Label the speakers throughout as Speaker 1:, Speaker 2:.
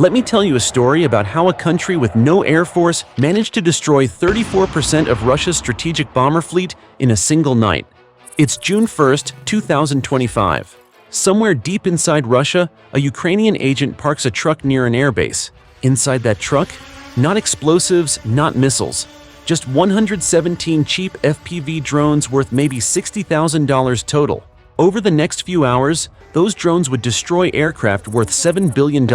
Speaker 1: Let me tell you a story about how a country with no air force managed to destroy 34% of Russia's strategic bomber fleet in a single night. It's June 1st, 2025. Somewhere deep inside Russia, a Ukrainian agent parks a truck near an airbase. Inside that truck, not explosives, not missiles, just 117 cheap FPV drones worth maybe $60,000 total. Over the next few hours, those drones would destroy aircraft worth $7 billion.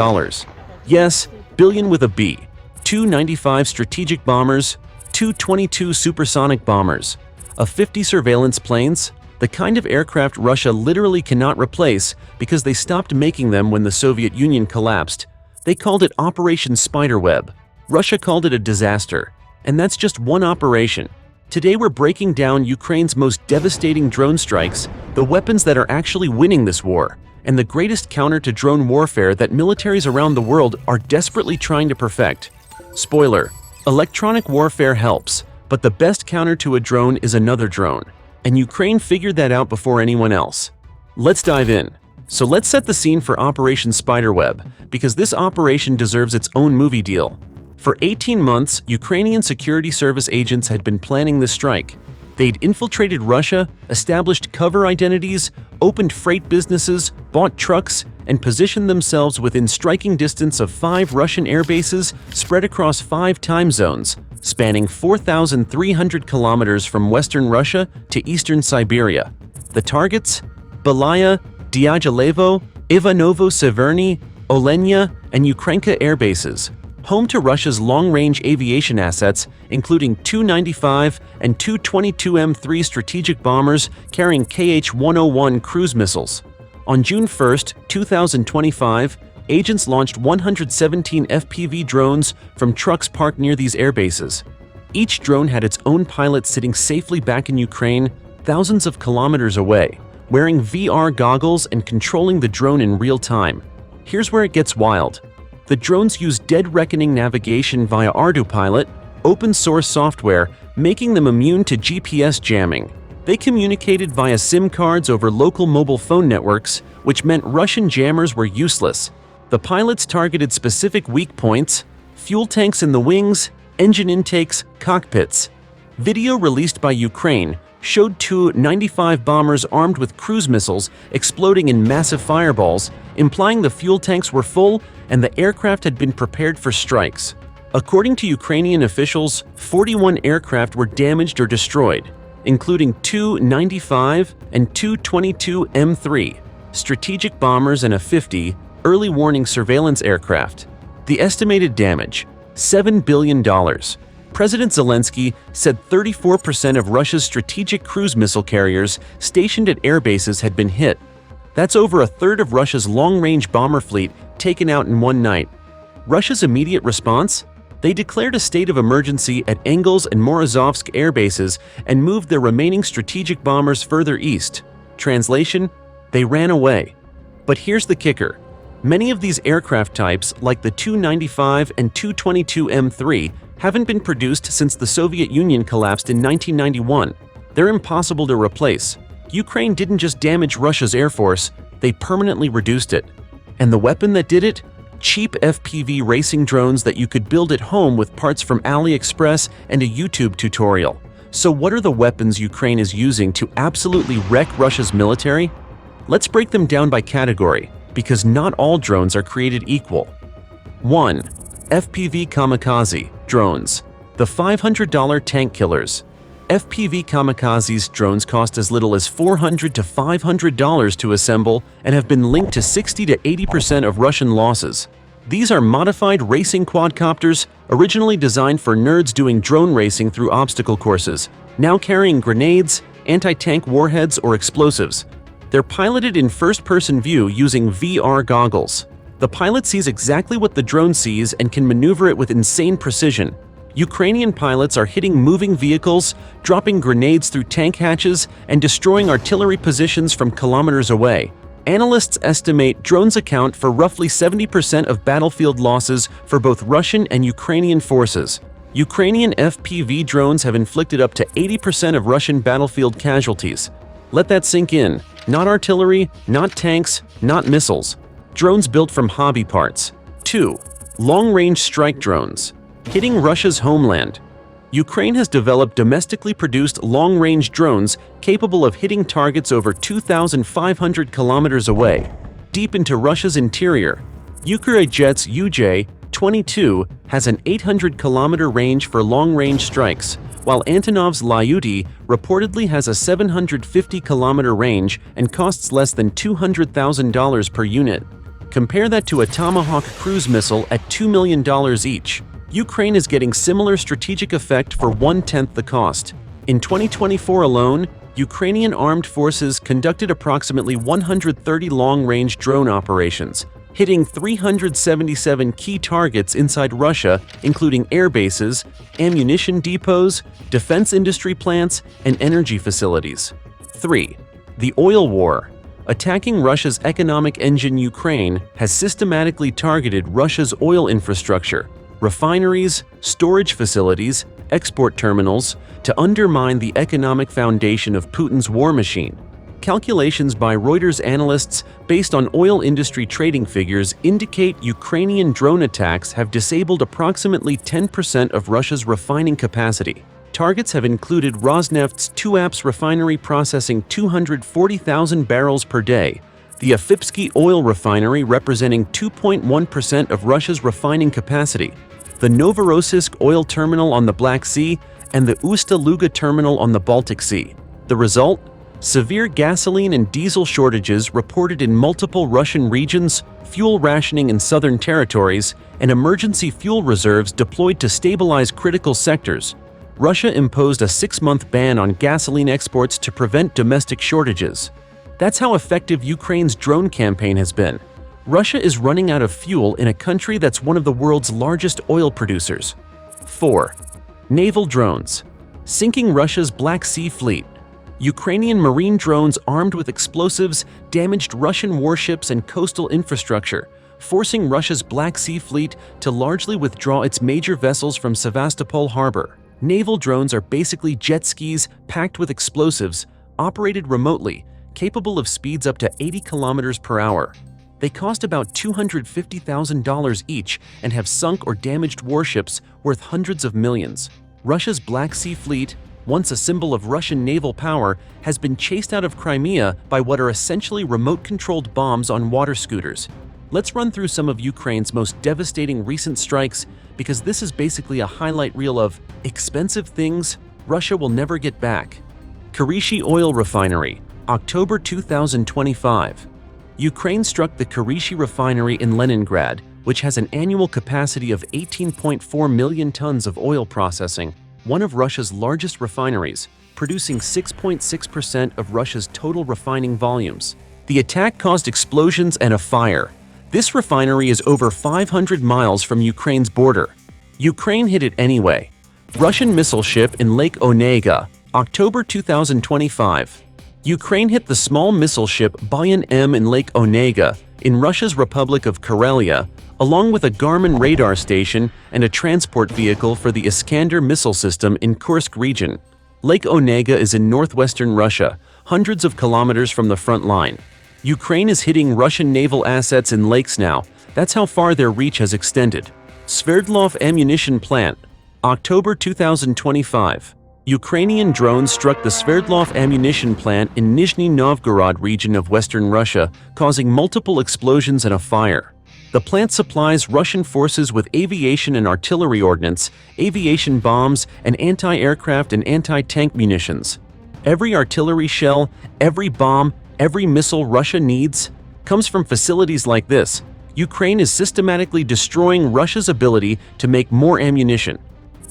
Speaker 1: Yes, billion with a B. 2 95 strategic bombers, 2 22 supersonic bombers, a 50 surveillance planes, the kind of aircraft Russia literally cannot replace because they stopped making them when the Soviet Union collapsed. They called it Operation Spiderweb. Russia called it a disaster. And that's just one operation. Today we're breaking down Ukraine's most devastating drone strikes, the weapons that are actually winning this war, and the greatest counter to drone warfare that militaries around the world are desperately trying to perfect. Spoiler: electronic warfare helps, but the best counter to a drone is another drone. And Ukraine figured that out before anyone else. Let's dive in. So let's set the scene for Operation Spiderweb, because this operation deserves its own movie deal. For 18 months, Ukrainian security service agents had been planning this strike. They'd infiltrated Russia, established cover identities, opened freight businesses, bought trucks, and positioned themselves within striking distance of 5 Russian air bases spread across 5 time zones, spanning 4,300 kilometers from western Russia to eastern Siberia. The targets? Belaya, Dyagilevo, Ivanovo-Severny, Olenya, and Ukrainka air bases, home to Russia's long-range aviation assets, including 295 and 222M3 strategic bombers carrying Kh-101 cruise missiles. On June 1, 2025, agents launched 117 FPV drones from trucks parked near these air bases. Each drone had its own pilot sitting safely back in Ukraine, thousands of kilometers away, wearing VR goggles and controlling the drone in real time. Here's where it gets wild. The drones use dead reckoning navigation via ArduPilot, open-source software, making them immune to GPS jamming. They communicated via SIM cards over local mobile phone networks, which meant Russian jammers were useless. The pilots targeted specific weak points: fuel tanks in the wings, engine intakes, cockpits. Video released by Ukraine showed 2 95 bombers armed with cruise missiles exploding in massive fireballs, implying the fuel tanks were full and the aircraft had been prepared for strikes. According to Ukrainian officials, 41 aircraft were damaged or destroyed, including 2 95 and 2 22M3 strategic bombers and a 50 early warning surveillance aircraft. The estimated damage: $7 billion. President Zelensky said 34% of Russia's strategic cruise missile carriers stationed at air bases had been hit. That's over a third of Russia's long-range bomber fleet taken out in one night. Russia's immediate response? They declared a state of emergency at Engels and Morozovsk air bases and moved their remaining strategic bombers further east. Translation: they ran away. But here's the kicker. Many of these aircraft types, like the 295 and 222M3, haven't been produced since the Soviet Union collapsed in 1991. They're impossible to replace. Ukraine didn't just damage Russia's air force, they permanently reduced it. And the weapon that did it? Cheap FPV racing drones that you could build at home with parts from AliExpress and a YouTube tutorial. So what are the weapons Ukraine is using to absolutely wreck Russia's military? Let's break them down by category, because not all drones are created equal. 1. FPV Kamikaze drones, the $500 tank killers. FPV Kamikaze's drones cost as little as $400 to $500 to assemble and have been linked to 60 to 80% of Russian losses. These are modified racing quadcopters, originally designed for nerds doing drone racing through obstacle courses, now carrying grenades, anti-tank warheads, or explosives. They're piloted in first-person view using VR goggles. The pilot sees exactly what the drone sees and can maneuver it with insane precision. Ukrainian pilots are hitting moving vehicles, dropping grenades through tank hatches, and destroying artillery positions from kilometers away. Analysts estimate drones account for roughly 70% of battlefield losses for both Russian and Ukrainian forces. Ukrainian FPV drones have inflicted up to 80% of Russian battlefield casualties. Let that sink in. Not artillery, not tanks, not missiles. Drones built from hobby parts. 2. Long-range strike drones. Hitting Russia's homeland. Ukraine has developed domestically produced long-range drones capable of hitting targets over 2,500 kilometers away, deep into Russia's interior. Ukrainjet's UJ-22 has an 800-kilometer range for long-range strikes, while Antonov's Lyuty reportedly has a 750-kilometer range and costs less than $200,000 per unit. Compare that to a Tomahawk cruise missile at $2 million each. Ukraine is getting similar strategic effect for 1/10 the cost. In 2024 alone, Ukrainian armed forces conducted approximately 130 long-range drone operations, hitting 377 key targets inside Russia, including air bases, ammunition depots, defense industry plants, and energy facilities. 3. The oil war. Attacking Russia's economic engine, Ukraine has systematically targeted Russia's oil infrastructure, refineries, storage facilities, export terminals, to undermine the economic foundation of Putin's war machine. Calculations by Reuters analysts based on oil industry trading figures indicate Ukrainian drone attacks have disabled approximately 10% of Russia's refining capacity. Targets have included Rosneft's Tuapse refinery processing 240,000 barrels per day, the Afipsky oil refinery representing 2.1% of Russia's refining capacity, the Novorossiysk oil terminal on the Black Sea, and the Usta-Luga terminal on the Baltic Sea. The result? Severe gasoline and diesel shortages reported in multiple Russian regions, fuel rationing in southern territories, and emergency fuel reserves deployed to stabilize critical sectors. Russia imposed a 6-month ban on gasoline exports to prevent domestic shortages. That's how effective Ukraine's drone campaign has been. Russia is running out of fuel in a country that's one of the world's largest oil producers. 4. Naval drones. Sinking Russia's Black Sea fleet. Ukrainian marine drones armed with explosives damaged Russian warships and coastal infrastructure, forcing Russia's Black Sea fleet to largely withdraw its major vessels from Sevastopol harbor. Naval drones are basically jet skis packed with explosives, operated remotely, capable of speeds up to 80 kilometers per hour. They cost about $250,000 each and have sunk or damaged warships worth hundreds of millions. Russia's Black Sea fleet, once a symbol of Russian naval power, has been chased out of Crimea by what are essentially remote-controlled bombs on water scooters. Let's run through some of Ukraine's most devastating recent strikes, because this is basically a highlight reel of expensive things Russia will never get back. Karishi Oil Refinery, October 2025. Ukraine struck the Karishi refinery in Leningrad, which has an annual capacity of 18.4 million tons of oil processing, one of Russia's largest refineries, producing 6.6% of Russia's total refining volumes. The attack caused explosions and a fire. This refinery is over 500 miles from Ukraine's border. Ukraine hit it anyway. Russian missile ship in Lake Onega, October 2025. Ukraine hit the small missile ship Bayan M in Lake Onega, in Russia's Republic of Karelia, along with a Garmin radar station and a transport vehicle for the Iskander missile system in Kursk region. Lake Onega is in northwestern Russia, hundreds of kilometers from the front line. Ukraine is hitting Russian naval assets in lakes now. That's how far their reach has extended. Sverdlov ammunition plant, October 2025. Ukrainian drones struck the Sverdlov ammunition plant in Nizhny Novgorod region of western Russia, causing multiple explosions and a fire. The plant supplies Russian forces with aviation and artillery ordnance, aviation bombs, and anti-aircraft and anti-tank munitions. Every artillery shell, every bomb, every missile Russia needs comes from facilities like this. Ukraine is systematically destroying Russia's ability to make more ammunition.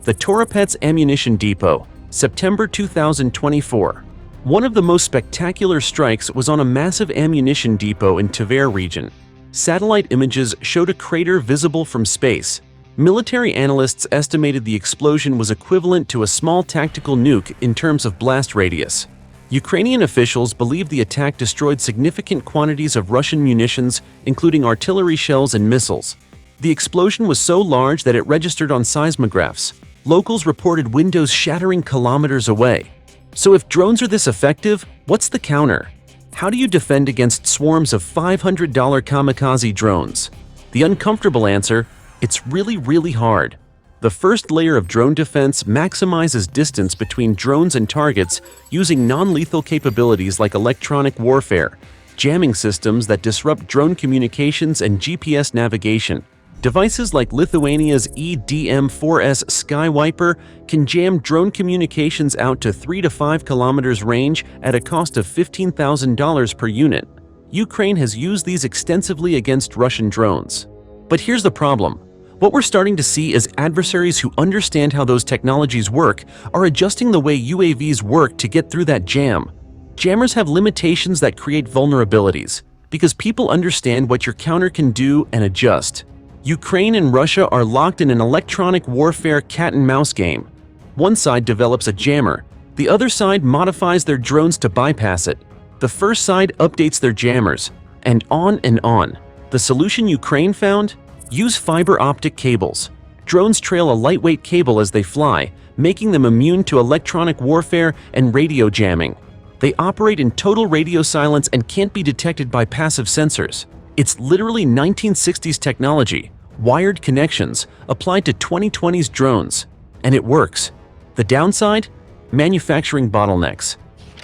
Speaker 1: The Toropets Ammunition Depot, September 2024. One of the most spectacular strikes was on a massive ammunition depot in Tver region. Satellite images showed a crater visible from space. Military analysts estimated the explosion was equivalent to a small tactical nuke in terms of blast radius. Ukrainian officials believe the attack destroyed significant quantities of Russian munitions, including artillery shells and missiles. The explosion was so large that it registered on seismographs. Locals reported windows shattering kilometers away. So if drones are this effective, what's the counter? How do you defend against swarms of $500 kamikaze drones? The uncomfortable answer: It's really hard. The first layer of drone defense maximizes distance between drones and targets using non-lethal capabilities like electronic warfare, jamming systems that disrupt drone communications and GPS navigation. Devices like Lithuania's EDM-4S Skywiper can jam drone communications out to 3 to 5 kilometers range at a cost of $15,000 per unit. Ukraine has used these extensively against Russian drones. But here's the problem. What we're starting to see is adversaries who understand how those technologies work are adjusting the way UAVs work to get through that jam. Jammers have limitations that create vulnerabilities, because people understand what your counter can do and adjust. Ukraine and Russia are locked in an electronic warfare cat-and-mouse game. One side develops a jammer, the other side modifies their drones to bypass it. The first side updates their jammers, and on and on. The solution Ukraine found? Use fiber optic cables. Drones trail a lightweight cable as they fly, making them immune to electronic warfare and radio jamming. They operate in total radio silence and can't be detected by passive sensors. It's literally 1960s technology, wired connections, applied to 2020's drones. And it works. The downside? Manufacturing bottlenecks.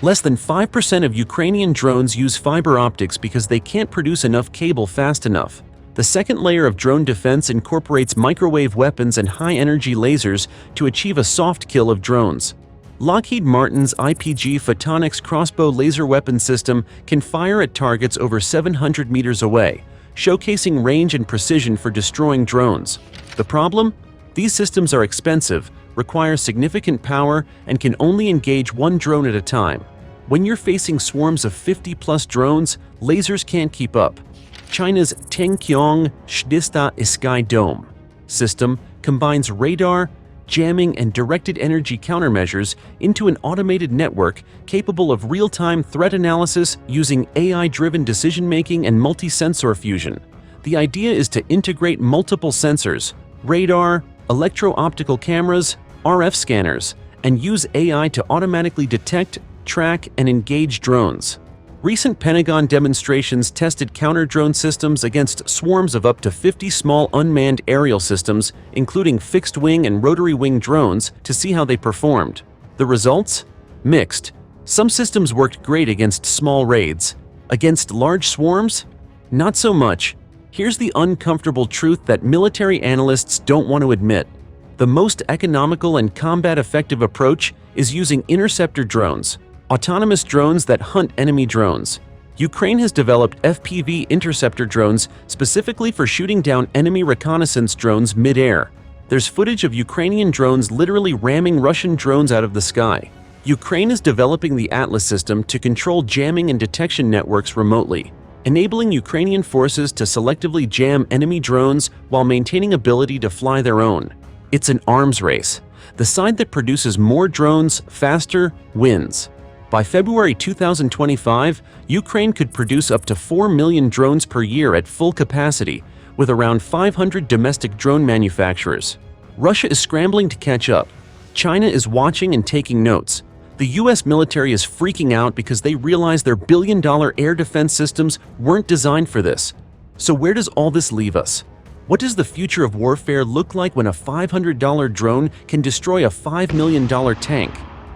Speaker 1: Less than 5% of Ukrainian drones use fiber optics because they can't produce enough cable fast enough. The second layer of drone defense incorporates microwave weapons and high-energy lasers to achieve a soft kill of drones. Lockheed Martin's IPG Photonics crossbow laser weapon system can fire at targets over 700 meters away, showcasing range and precision for destroying drones. The problem? These systems are expensive, require significant power, and can only engage one drone at a time. When you're facing swarms of 50-plus drones, lasers can't keep up. China's Tengqiong Shdista Sky Dome system combines radar, jamming, and directed energy countermeasures into an automated network capable of real-time threat analysis using AI-driven decision-making and multi-sensor fusion. The idea is to integrate multiple sensors, radar, electro-optical cameras, RF scanners, and use AI to automatically detect, track, and engage drones. Recent Pentagon demonstrations tested counter-drone systems against swarms of up to 50 small unmanned aerial systems, including fixed-wing and rotary-wing drones, to see how they performed. The results? Mixed. Some systems worked great against small raids. Against large swarms? Not so much. Here's the uncomfortable truth that military analysts don't want to admit. The most economical and combat-effective approach is using interceptor drones, autonomous drones that hunt enemy drones. Ukraine has developed FPV interceptor drones specifically for shooting down enemy reconnaissance drones mid-air. There's footage of Ukrainian drones literally ramming Russian drones out of the sky. Ukraine is developing the Atlas system to control jamming and detection networks remotely, enabling Ukrainian forces to selectively jam enemy drones while maintaining ability to fly their own. It's an arms race. The side that produces more drones faster wins. By February 2025, Ukraine could produce up to 4 million drones per year at full capacity, with around 500 domestic drone manufacturers. Russia is scrambling to catch up. China is watching and taking notes. The US military is freaking out because they realize their billion-dollar air defense systems weren't designed for this. So where does all this leave us? What does the future of warfare look like when a $500 drone can destroy a $5 million tank?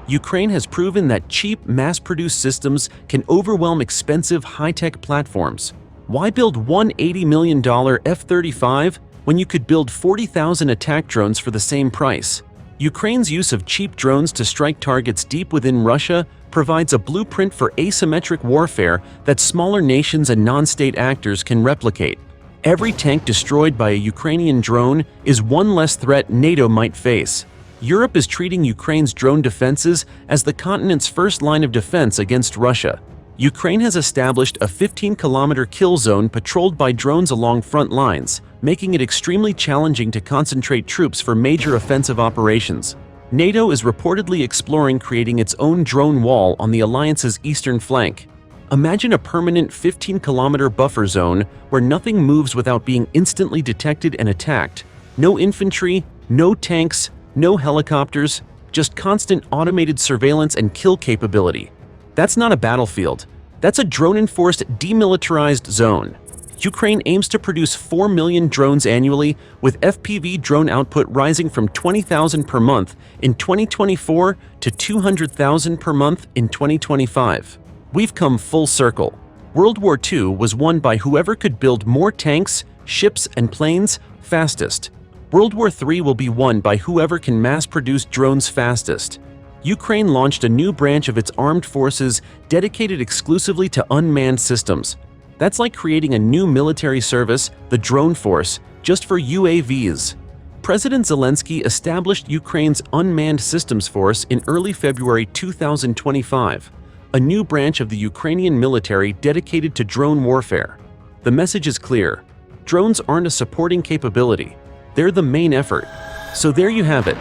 Speaker 1: Ukraine has proven that cheap, mass-produced systems can overwhelm expensive, high-tech platforms. Why build one $80 million F-35 when you could build 40,000 attack drones for the same price? Ukraine's use of cheap drones to strike targets deep within Russia provides a blueprint for asymmetric warfare that smaller nations and non-state actors can replicate. Every tank destroyed by a Ukrainian drone is one less threat NATO might face. Europe is treating Ukraine's drone defenses as the continent's first line of defense against Russia. Ukraine has established a 15-kilometer kill zone patrolled by drones along front lines, making it extremely challenging to concentrate troops for major offensive operations. NATO is reportedly exploring creating its own drone wall on the alliance's eastern flank. Imagine a permanent 15-kilometer buffer zone where nothing moves without being instantly detected and attacked. No infantry, no tanks, no helicopters, just constant automated surveillance and kill capability. That's not a battlefield. That's a drone-enforced, demilitarized zone. Ukraine aims to produce 4 million drones annually, with FPV drone output rising from 20,000 per month in 2024 to 200,000 per month in 2025. We've come full circle. World War II was won by whoever could build more tanks, ships, and planes fastest. World War III will be won by whoever can mass-produce drones fastest. Ukraine launched a new branch of its armed forces dedicated exclusively to unmanned systems. That's like creating a new military service, the Drone Force, just for UAVs. President Zelensky established Ukraine's Unmanned Systems Force in early February 2025, a new branch of the Ukrainian military dedicated to drone warfare. The message is clear. Drones aren't a supporting capability. They're the main effort. So there you have it.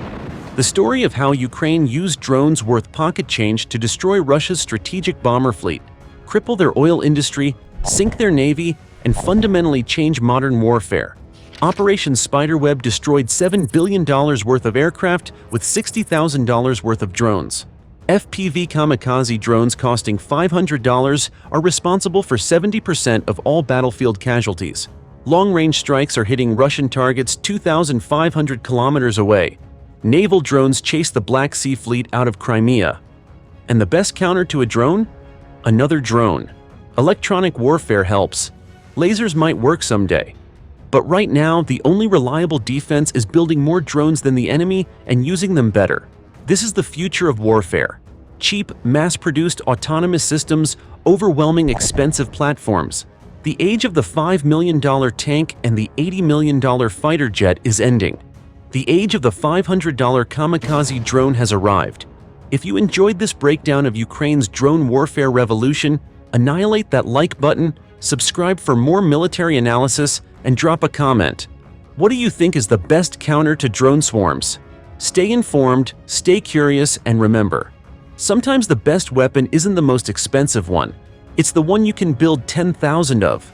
Speaker 1: The story of how Ukraine used drones worth pocket change to destroy Russia's strategic bomber fleet, cripple their oil industry, sink their navy, and fundamentally change modern warfare. Operation Spiderweb destroyed $7 billion worth of aircraft with $60,000 worth of drones. FPV Kamikaze drones costing $500 are responsible for 70% of all battlefield casualties. Long-range strikes are hitting Russian targets 2,500 kilometers away. Naval drones chase the Black Sea Fleet out of Crimea. And the best counter to a drone? Another drone. Electronic warfare helps. Lasers might work someday. But right now, the only reliable defense is building more drones than the enemy and using them better. This is the future of warfare. Cheap, mass-produced autonomous systems, overwhelming expensive platforms. The age of the $5 million tank and the $80 million fighter jet is ending. The age of the $500 kamikaze drone has arrived. If you enjoyed this breakdown of Ukraine's drone warfare revolution, annihilate that like button, subscribe for more military analysis, and drop a comment. What do you think is the best counter to drone swarms? Stay informed, stay curious, and remember, sometimes the best weapon isn't the most expensive one. It's the one you can build 10,000 of.